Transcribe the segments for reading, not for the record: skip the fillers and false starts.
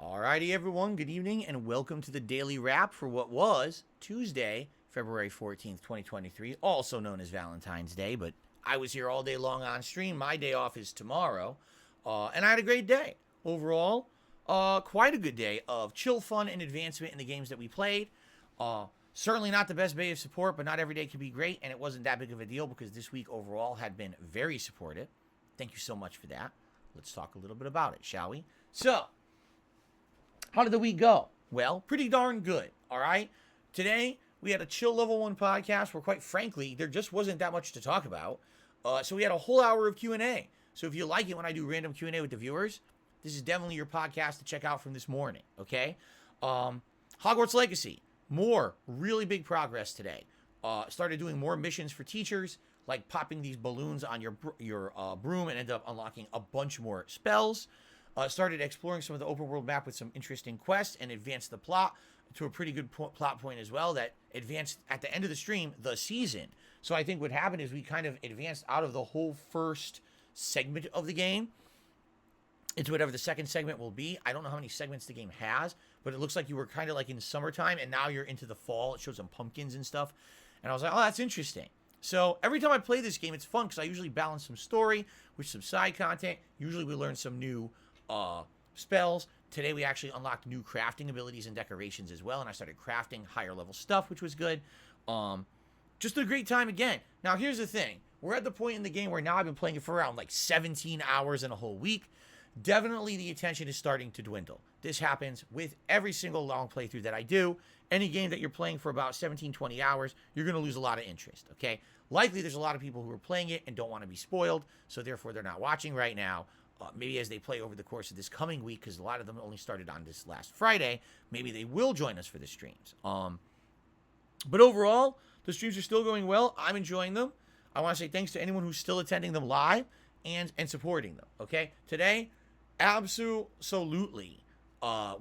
Alrighty, everyone. Good evening, and welcome to the daily wrap for what was Tuesday, February 14th, 2023, also known as Valentine's Day. But I was here all day long on stream. My day off is tomorrow, and I had a great day overall. Quite a good day of chill, fun, and advancement in the games that we played. Certainly not the best day of support, but not every day can be great, and it wasn't that big of a deal because this week overall had been very supportive. Thank you so much for that. Let's talk a little bit about it, shall we? So, how did the week go? Well, pretty darn good, all right? Today, we had a chill level 1 podcast where, quite frankly, there just wasn't that much to talk about. So we had a whole hour of Q&A. So if you like it when I do random Q&A with the viewers, this is definitely your podcast to check out from this morning, okay? Hogwarts Legacy, more really big progress today. Started doing more missions for teachers, like popping these balloons on your broom and end up unlocking a bunch more spells. Started exploring some of the open world map with some interesting quests and advanced the plot to a pretty good plot point as well that advanced at the end of the stream the season. So I think what happened is we kind of advanced out of the whole first segment of the game into whatever the second segment will be. I don't know how many segments the game has, but it looks like you were kind of like in summertime and now you're into the fall. It shows some pumpkins and stuff. And I was like, oh, that's interesting. So every time I play this game, it's fun because I usually balance some story with some side content. Usually we learn some new spells. Today we actually unlocked new crafting abilities and decorations as well, and I started crafting higher level stuff, which was good. Just a great time again. Now here's the thing. We're at the point in the game where now I've been playing it for around like 17 hours in a whole week. Definitely the attention is starting to dwindle. This happens with every single long playthrough that I do. Any game that you're playing for about 17, 20 hours, you're going to lose a lot of interest, okay? Likely there's a lot of people who are playing it and don't want to be spoiled, so therefore they're not watching right now. Maybe as they play over the course of this coming week, because a lot of them only started on this last Friday, maybe they will join us for the streams. But overall, the streams are still going well. I'm enjoying them. I want to say thanks to anyone who's still attending them live and supporting them, okay? Today, absolutely,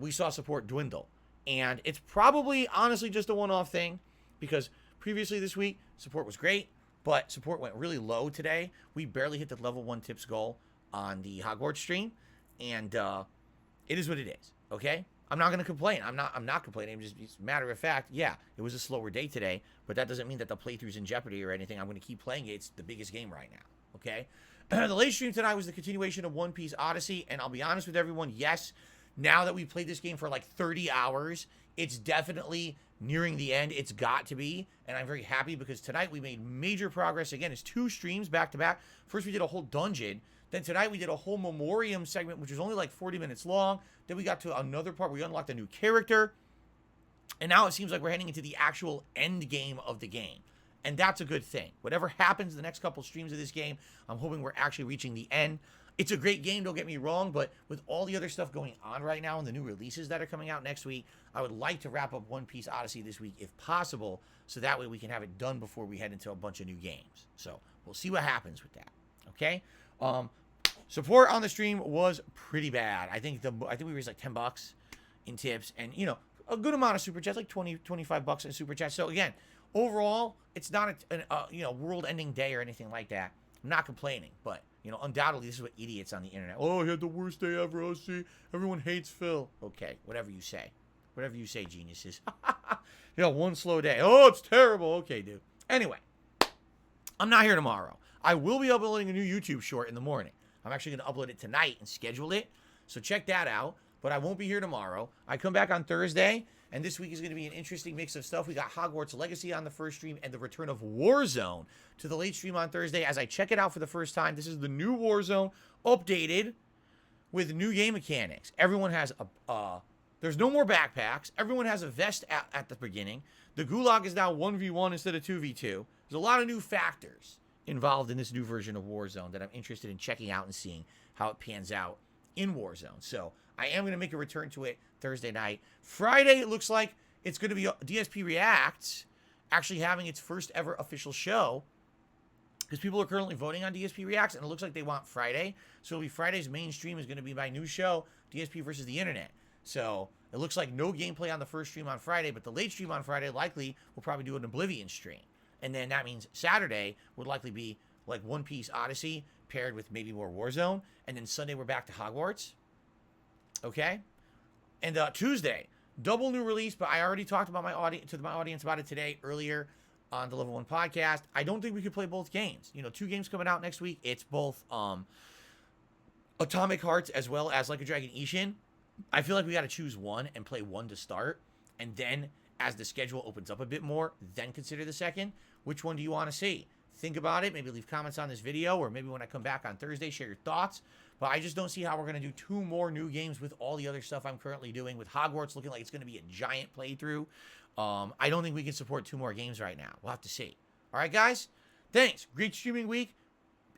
we saw support dwindle. And it's probably, honestly, just a one-off thing, because previously this week, support was great, but support went really low today. We barely hit the level 1 tips goal on the Hogwarts stream, and it is what it is, okay? I'm not going to complain. I'm not complaining. Just matter of fact, yeah, it was a slower day today, but that doesn't mean that the playthrough's in jeopardy or anything. I'm going to keep playing it. It's the biggest game right now, okay? The late stream tonight was the continuation of Piece Odyssey, and I'll be honest with everyone, yes, now that we've played this game for like 30 hours, it's definitely nearing the end. It's got to be, and I'm very happy because tonight we made major progress. Again, it's 2 streams back to back. First, we did a whole dungeon. Then tonight we did a whole memoriam segment, which was only like 40 minutes long. Then we got to another part where we unlocked a new character. And now it seems like we're heading into the actual end game of the game. And that's a good thing. Whatever happens the next couple streams of this game, I'm hoping we're actually reaching the end. It's a great game, don't get me wrong, but with all the other stuff going on right now and the new releases that are coming out next week, I would like to wrap up Piece Odyssey this week if possible, so that way we can have it done before we head into a bunch of new games. So we'll see what happens with that. Okay? Support on the stream was pretty bad. I think we raised like $10 in tips, and a good amount of super chats, like 20, 25 bucks in super chats. So again, overall, it's not a world-ending day or anything like that. I'm not complaining, but undoubtedly this is what idiots on the internet. Oh, I had the worst day ever. Oh, see, everyone hates Phil. Okay, whatever you say, geniuses. One slow day. Oh, it's terrible. Okay, dude. Anyway, I'm not here tomorrow. I will be uploading a new YouTube short in the morning. I'm actually going to upload it tonight and schedule it. So check that out. But I won't be here tomorrow. I come back on Thursday. And this week is going to be an interesting mix of stuff. We got Hogwarts Legacy on the first stream and the return of Warzone to the late stream on Thursday. As I check it out for the first time, this is the new Warzone updated with new game mechanics. Everyone has there's no more backpacks. Everyone has a vest at the beginning. The Gulag is now 1v1 instead of 2v2. There's a lot of new factors involved in this new version of Warzone that I'm interested in checking out and seeing how it pans out in Warzone. So I am going to make a return to it Thursday night. Friday, it looks like it's going to be DSP Reacts actually having its first ever official show, because people are currently voting on DSP Reacts, and it looks like they want Friday. So it'll be Friday's main stream is going to be my new show, DSP versus the Internet. So it looks like no gameplay on the first stream on Friday, but the late stream on Friday likely will probably do an Oblivion stream. And then that means Saturday would likely be like Piece Odyssey paired with maybe more Warzone. And then Sunday we're back to Hogwarts. Okay? And Tuesday, double new release, but I already talked about my audience about it today earlier on the Level 1 podcast. I don't think we could play both games. 2 games coming out next week. It's both Atomic Hearts as well as Like a Dragon Ishin. I feel like we got to choose one and play one to start, and then as the schedule opens up a bit more, then consider the second. Which one do you want to see? Think about it. Maybe leave comments on this video, or maybe when I come back on Thursday, share your thoughts. But I just don't see how we're going to do 2 more new games with all the other stuff I'm currently doing, with Hogwarts looking like it's going to be a giant playthrough. I don't think we can support 2 more games right now. We'll have to see. All right, guys? Thanks. Great streaming week.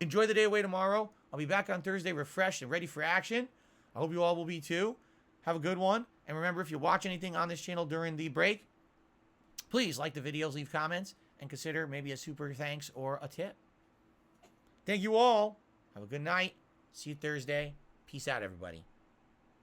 Enjoy the day away tomorrow. I'll be back on Thursday refreshed and ready for action. I hope you all will be too. Have a good one. And remember, if you watch anything on this channel during the break, please like the videos, leave comments, and consider maybe a super thanks or a tip. Thank you all. Have a good night. See you Thursday. Peace out, everybody.